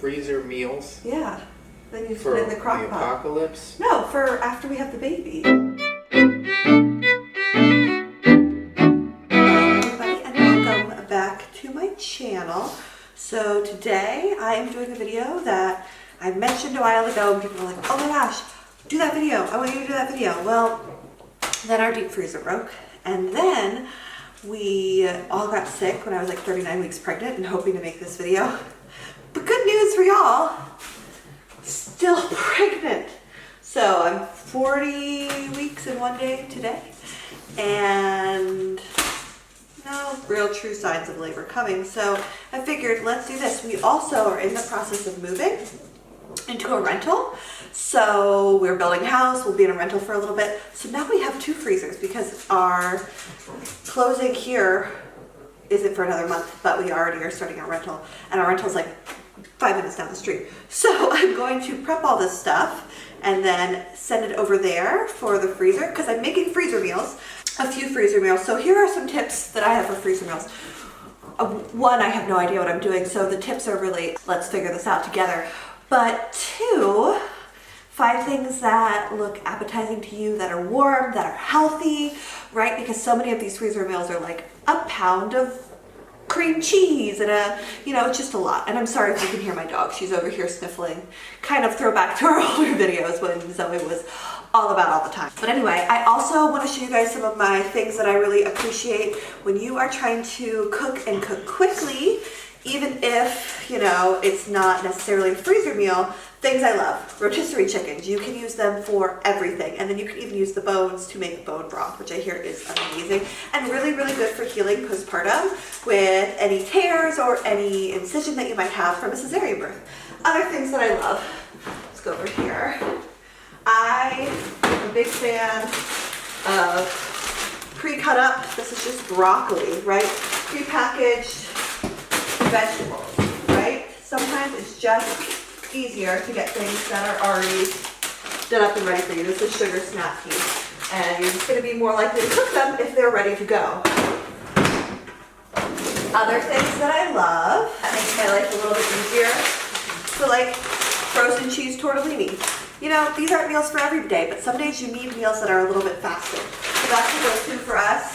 Freezer meals? Yeah. Then you For put it in the crock the pot. apocalypse? No, for after we have the baby. Hello everybody and welcome back to my channel. So today I am doing a video that I mentioned a while ago and people were like, oh my gosh, do that video. I want you to do that video. Well, then our deep freezer broke and then we all got sick when I was like 39 weeks pregnant and hoping to make this video. But good news for y'all, still pregnant. So I'm 40 weeks and 1 day today and no real true signs of labor coming. So I figured let's do this. We also are in the process of moving into a rental. So we're building a house, we'll be in a rental for a little bit. So now we have two freezers because our closing here isn't for another month, but we already are starting our rental and our rental's like 5 minutes down the street. So I'm going to prep all this stuff and then send it over there for the freezer because I'm making freezer meals, a few freezer meals. So here are some tips that I have for freezer meals. One, I have no idea what I'm doing, so the tips are really, let's figure this out together. But two, find things that look appetizing to you, that are warm, that are healthy, right? Because so many of these freezer meals are like a pound of cream cheese and it's just a lot. And I'm sorry if you can hear my dog. She's over here sniffling. Kind of throwback to our older videos when Zoe was all about all the time. But anyway, I also want to show you guys some of my things that I really appreciate when you are trying to cook and cook quickly, even if, it's not necessarily a freezer meal. Things I love. Rotisserie chickens. You can use them for everything. And then you can even use the bones to make bone broth, which I hear is amazing. And really, really good for healing postpartum with any tears or any incision that you might have from a cesarean birth. Other things that I love. Let's go over here. I am a big fan of pre-cut up. This is just broccoli, right? Pre-packaged vegetables, right? Sometimes it's just easier to get things that are already done up and ready for you. This is sugar snap peas, and you're just going to be more likely to cook them if they're ready to go. Other things that I love that makes my life a little bit easier, so like frozen cheese tortellini. These aren't meals for every day, but some days you need meals that are a little bit faster. So that's a go-to for us,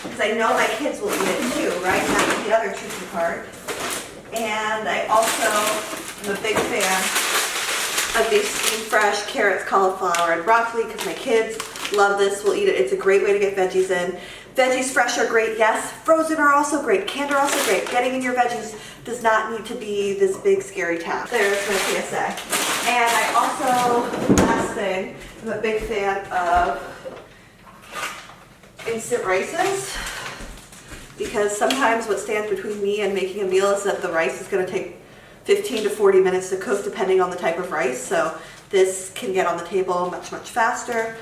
because I know my kids will eat it too, right? And that's the other tricky part. And I also am a big fan of these steamed fresh carrots, cauliflower, and broccoli because my kids love this, will eat it. It's a great way to get veggies in. Veggies fresh are great, yes. Frozen are also great. Canned are also great. Getting in your veggies does not need to be this big scary task. There's my PSA. And I also, last thing, I'm a big fan of instant rices, because sometimes what stands between me and making a meal is that the rice is going to take 15 to 40 minutes to cook depending on the type of rice. So this can get on the table much, much faster.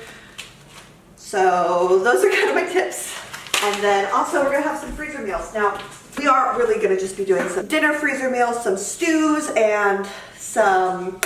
So those are kind of my tips. And then also we're going to have some freezer meals. Now we are really going to just be doing some dinner freezer meals, some stews and some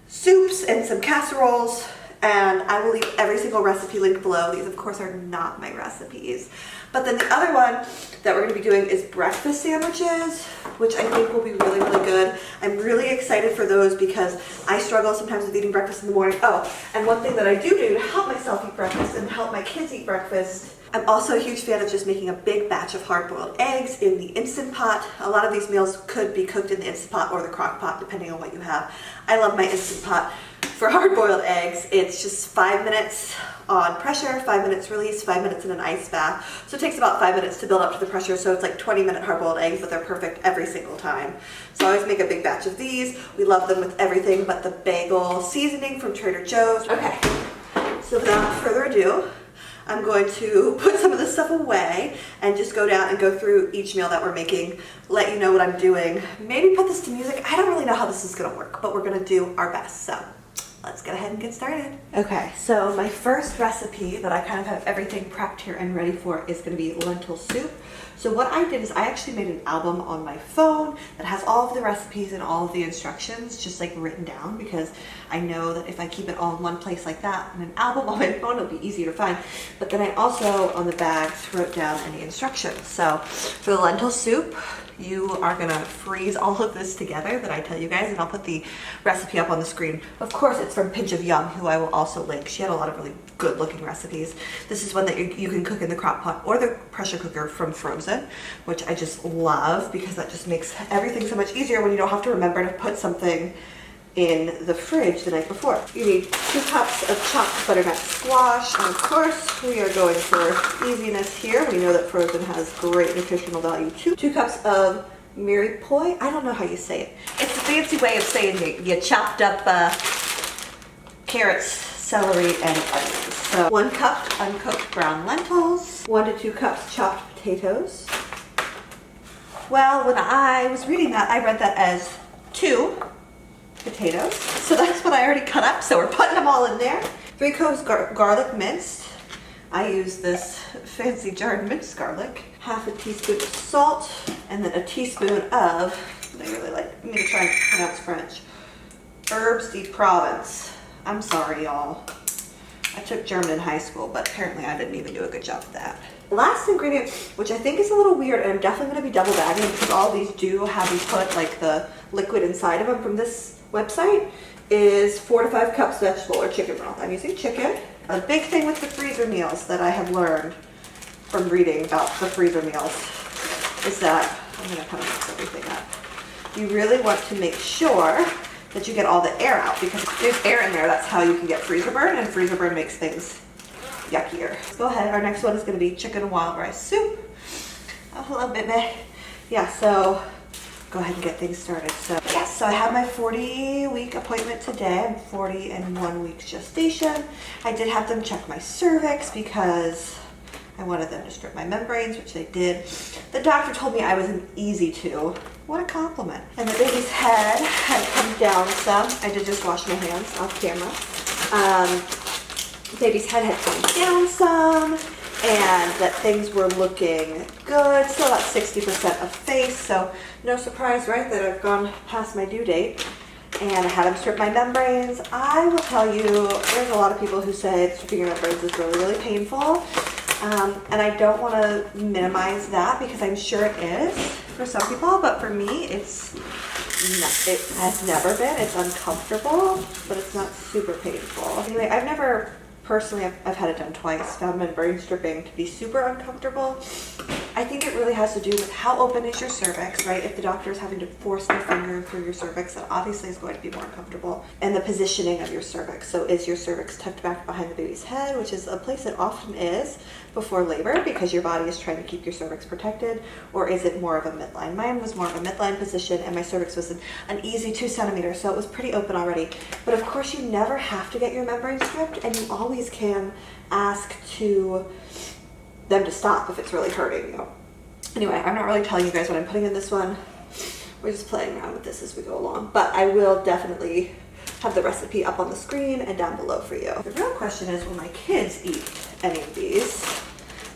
soups and some casseroles. And I will leave every single recipe linked below. These, of course, are not my recipes. But then the other one that we're going to be doing is breakfast sandwiches, which I think will be really, really good. I'm really excited for those because I struggle sometimes with eating breakfast in the morning. Oh, and one thing that I do to help myself eat breakfast and help my kids eat breakfast, I'm also a huge fan of just making a big batch of hard-boiled eggs in the Instant Pot. A lot of these meals could be cooked in the Instant Pot or the crock pot, depending on what you have. I love my Instant Pot. For hard-boiled eggs, it's just 5 minutes on pressure, 5 minutes release, 5 minutes in an ice bath. So it takes about 5 minutes to build up to the pressure, so it's like 20-minute hard-boiled eggs, but they're perfect every single time. So I always make a big batch of these. We love them with everything but the bagel seasoning from Trader Joe's. Okay, so without further ado, I'm going to put some of this stuff away and just go down and go through each meal that we're making, let you know what I'm doing. Maybe put this to music. I don't really know how this is going to work, but we're going to do our best. So let's go ahead and get started. Okay, so my first recipe that I kind of have everything prepped here and ready for is going to be lentil soup. So what I did is I actually made an album on my phone that has all of the recipes and all of the instructions just like written down, because I know that if I keep it all in one place like that in an album on my phone, it'll be easier to find. But then I also on the bags wrote down any instructions. So for the lentil soup, you are gonna freeze all of this together that I tell you guys, and I'll put the recipe up on the screen. Of course, it's from Pinch of Yum, who I will also link. She had a lot of really good looking recipes. This is one that you can cook in the crock pot or the pressure cooker from Frozen, which I just love because that just makes everything so much easier when you don't have to remember to put something in the fridge the night before. You need 2 cups of chopped butternut squash, and of course we are going for easiness here. We know that frozen has great nutritional value too. 2 cups of mirepoix. I don't know how you say it. It's a fancy way of saying you chopped up carrots, celery, and onions. So 1 cup uncooked brown lentils, 1 to 2 cups chopped potatoes. Well, when I was reading that, I read that as 2 potatoes. So that's what I already cut up. So we're putting them all in there. 3 cloves garlic minced. I use this fancy jarred minced garlic. 1/2 teaspoon of salt, and then 1 teaspoon of, they really like me to try and pronounce French, herbes de Provence. I'm sorry, y'all. I took German in high school, but apparently I didn't even do a good job of that. Last ingredient, which I think is a little weird, and I'm definitely going to be double bagging because all these do have you put like the liquid inside of them from this website, is 4 to 5 cups vegetable or chicken broth. I'm using chicken. A big thing with the freezer meals that I have learned from reading about the freezer meals is that, I'm going to kind of mix everything up, you really want to make sure that you get all the air out, because if there's air in there, that's how you can get freezer burn, and freezer burn makes things yuckier. Let's go ahead. Our next one is going to be chicken and wild rice soup. Oh, hello, baby. Yeah, so go ahead and get things started. So yes, so I have my 40-week appointment today. I'm 40 and 1 week gestation. I did have them check my cervix because I wanted them to strip my membranes, which they did. The doctor told me I was an easy 2. What a compliment. And the baby's head had come down some. I did just wash my hands off camera. Baby's head had come down some, and that things were looking good. Still about 60% of face, so no surprise, right, that I've gone past my due date. And I had them strip my membranes. I will tell you, there's a lot of people who say stripping your membranes is really, really painful. And I don't want to minimize that because I'm sure it is for some people, but for me, it has never been. It's uncomfortable, but it's not super painful. Anyway, I've never personally, I've had it done twice, found membrane stripping to be super uncomfortable. I think it really has to do with how open is your cervix, right? If the doctor is having to force their finger through your cervix, that obviously is going to be more uncomfortable. And the positioning of your cervix. So is your cervix tucked back behind the baby's head, which is a place it often is before labor because your body is trying to keep your cervix protected, or is it more of a midline? Mine was more of a midline position, and my cervix was an easy 2 centimeters, so it was pretty open already. But of course, you never have to get your membrane stripped, and you always can ask them to stop if it's really hurting you. Anyway, I'm not really telling you guys what I'm putting in this one. We're just playing around with this as we go along, but I will definitely have the recipe up on the screen and down below for you. The real question is, will my kids eat any of these?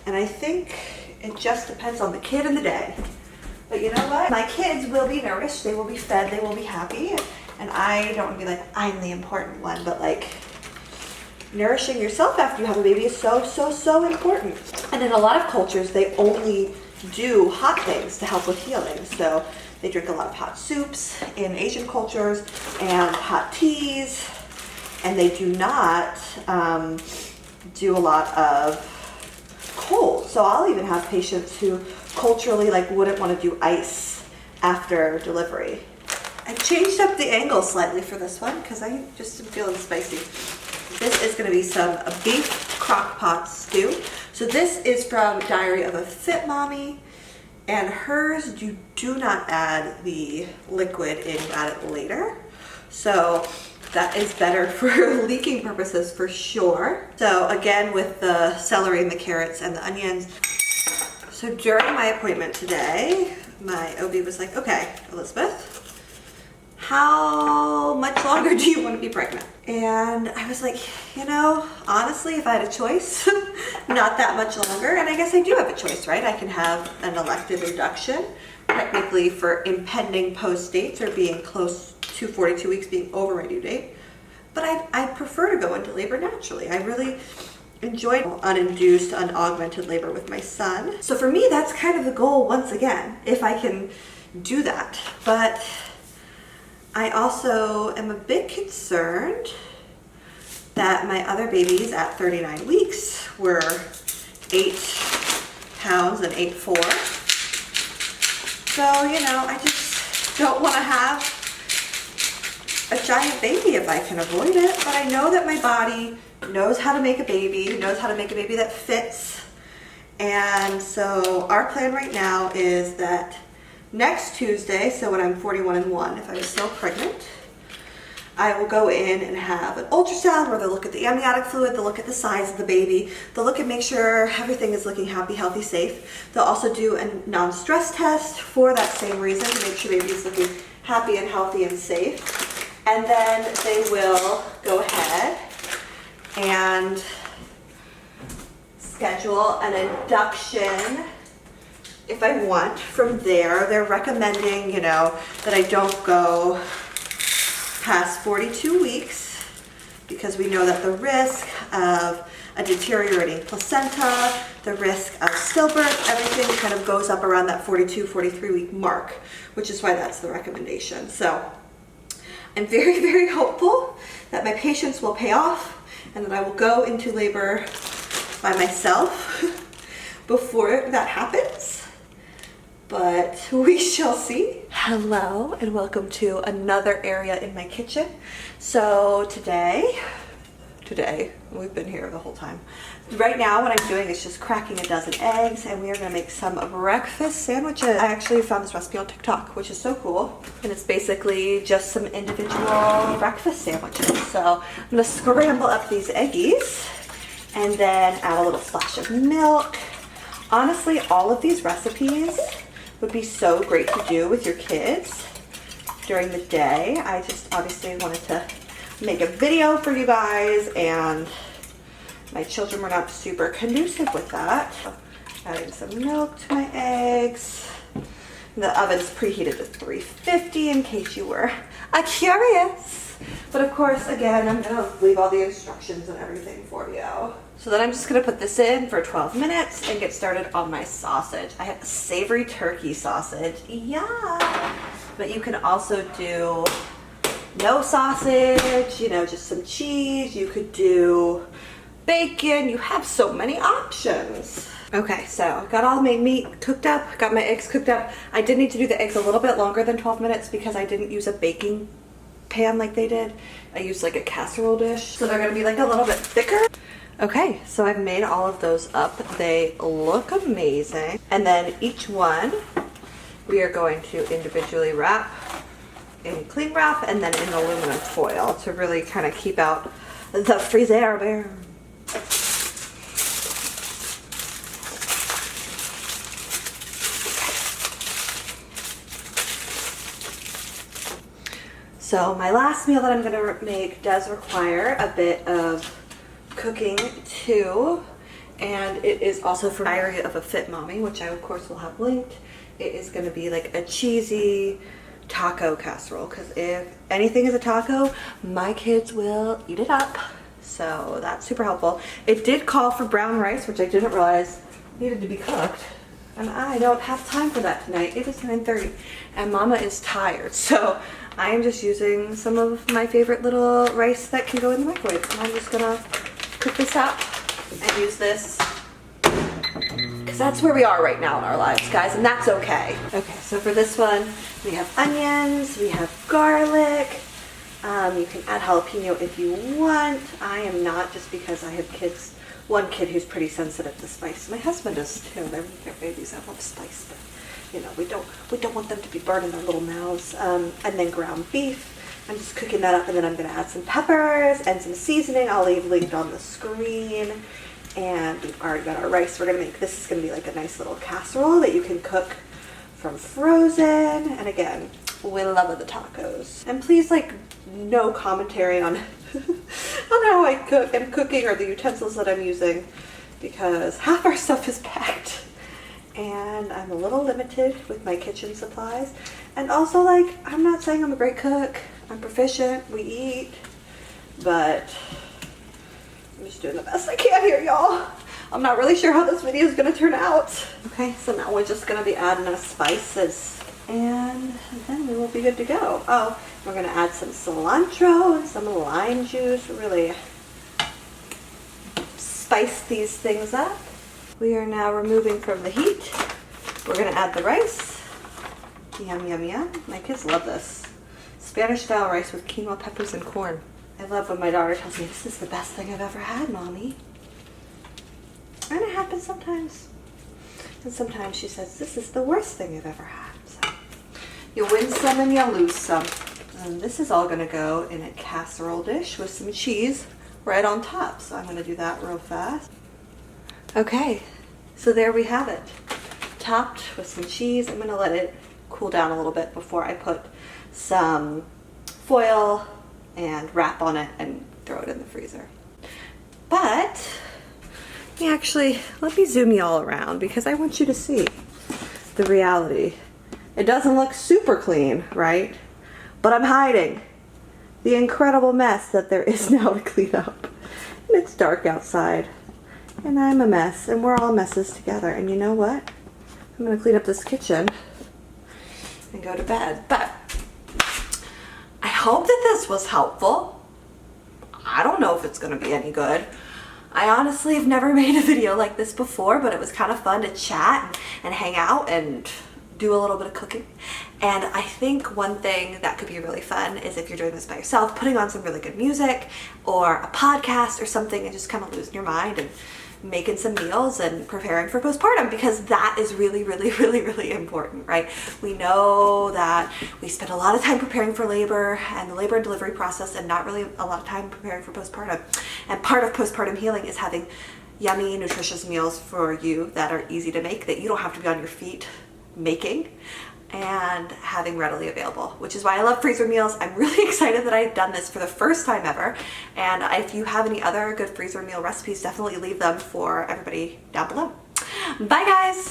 And I think it just depends on the kid and the day. But you know what? My kids will be nourished, they will be fed, they will be happy, and I don't want to be like, I'm the important one, but like, nourishing yourself after you have a baby is so, so, so important. And in a lot of cultures, they only do hot things to help with healing. So they drink a lot of hot soups in Asian cultures and hot teas, and they do not do a lot of cold. So I'll even have patients who culturally like wouldn't want to do ice after delivery. I changed up the angle slightly for this one because I just am feeling spicy. This is going to be some beef crock pot stew. So this is from Diary of a Fit Mommy, and hers you do not add the liquid in, you add it later. So that is better for leaking purposes for sure. So again, with the celery and the carrots and the onions. So during my appointment today, my OB was like, okay, Elizabeth, how much longer do you want to be pregnant? And I was like, you know, honestly, if I had a choice, not that much longer. And I guess I do have a choice, right? I can have an elective induction, technically for impending post dates or being close to 42 weeks being over my due date. But I prefer to go into labor naturally. I really enjoyed uninduced, unaugmented labor with my son. So for me, that's kind of the goal once again, if I can do that. But I also am a bit concerned that my other babies at 39 weeks were 8 pounds and 8'4". So, you know, I just don't want to have a giant baby if I can avoid it. But I know that my body knows how to make a baby, knows how to make a baby that fits. And so our plan right now is that next Tuesday, so when I'm 41 and 1, if I was still pregnant, I will go in and have an ultrasound where they'll look at the amniotic fluid, they'll look at the size of the baby, they'll look and make sure everything is looking happy, healthy, safe. They'll also do a non-stress test for that same reason, to make sure baby is looking happy and healthy and safe. And then they will go ahead and schedule an induction if I want. From there, they're recommending, you know, that I don't go past 42 weeks because we know that the risk of a deteriorating placenta, the risk of stillbirth, everything kind of goes up around that 42, 43 week mark, which is why that's the recommendation. So I'm very, very hopeful that my patience will pay off and that I will go into labor by myself before that happens. But we shall see. Hello and welcome to another area in my kitchen. So today, we've been here the whole time. Right now what I'm doing is just cracking a dozen eggs and we are gonna make some breakfast sandwiches. I actually found this recipe on TikTok, which is so cool. And it's basically just some individual breakfast sandwiches. So I'm gonna scramble up these eggies and then add a little splash of milk. Honestly, all of these recipes would be so great to do with your kids during the day. I just obviously wanted to make a video for you guys and my children were not super conducive with that. Adding some milk to my eggs. The oven's preheated to 350 in case you were curious. But of course, again, I'm gonna leave all the instructions and everything for you. So then I'm just gonna put this in for 12 minutes and get started on my sausage. I have a savory turkey sausage, yeah. But you can also do no sausage, you know, just some cheese. You could do bacon. You have so many options. Okay, so I got all my meat cooked up, got my eggs cooked up. I did need to do the eggs a little bit longer than 12 minutes because I didn't use a baking pan like they did. I used like a casserole dish. So they're gonna be like a little bit thicker. Okay, so I've made all of those up. They look amazing. And then each one, we are going to individually wrap in cling wrap and then in aluminum foil to really kind of keep out the freezer bear. So my last meal that I'm gonna make does require a bit of cooking too, and it is also from Diary of a Fit Mommy, which I of course will have linked. It is going to be like a cheesy taco casserole, because if anything is a taco, my kids will eat it up. So that's super helpful. It did call for brown rice, which I didn't realize needed to be cooked, and I don't have time for that tonight. It is 9:30 and Mama is tired, so I am just using some of my favorite little rice that can go in the microwave, and I'm just gonna cook this up and use this because that's where we are right now in our lives, guys, and that's okay. Okay, so for this one, we have onions, we have garlic. You can add jalapeno if you want. I am not, just because I have kids. One kid who's pretty sensitive to spice. My husband is too. They're babies. I love spice, but you know, we don't want them to be burning their little mouths. And then ground beef. I'm just cooking that up, and then I'm gonna add some peppers and some seasoning. I'll leave linked on the screen. And we've already got our rice. We're gonna make, this is gonna be like a nice little casserole that you can cook from frozen. And again, We love the tacos. And please, like, no commentary on on how I am cooking or the utensils that I'm using, because half our stuff is packed and I'm a little limited with my kitchen supplies. And also, like, I'm not saying I'm a great cook. I'm proficient, we eat, but I'm just doing the best I can here, y'all. I'm not really sure how this video is gonna turn out. Okay, so now we're just gonna be adding our spices and then we will be good to go. Oh, we're gonna add some cilantro and some lime juice, really spice these things up. We are now removing from the heat. We're gonna add the rice. Yum, yum, yum. My kids love this. Spanish style rice with quinoa, peppers, and corn. I love when my daughter tells me, this is the best thing I've ever had, Mommy. And it happens sometimes. And sometimes she says, this is the worst thing I've ever had. So you win some and you lose some. And this is all gonna go in a casserole dish with some cheese right on top. So I'm gonna do that real fast. Okay, so there we have it. Topped with some cheese. I'm gonna let it cool down a little bit before I put some foil and wrap on it and throw it in the freezer. But let me zoom you all around because I want you to see the reality. It doesn't look super clean, right? But I'm hiding the incredible mess that there is now to clean up. And it's dark outside and I'm a mess and we're all messes together. And you know what? I'm gonna clean up this kitchen and go to bed. But I hope that this was helpful. I don't know if it's gonna be any good. I honestly have never made a video like this before, but it was kind of fun to chat and hang out and do a little bit of cooking. And I think one thing that could be really fun is if you're doing this by yourself, putting on some really good music or a podcast or something and just kind of losing your mind and making some meals and preparing for postpartum, because that is really, really, really, really important, right? We know that we spend a lot of time preparing for labor and the labor and delivery process and not really a lot of time preparing for postpartum. And part of postpartum healing is having yummy, nutritious meals for you that are easy to make, that you don't have to be on your feet making, and having readily available, which is why I love freezer meals. I'm really excited that I've done this for the first time ever. And if you have any other good freezer meal recipes, definitely leave them for everybody down below. Bye guys.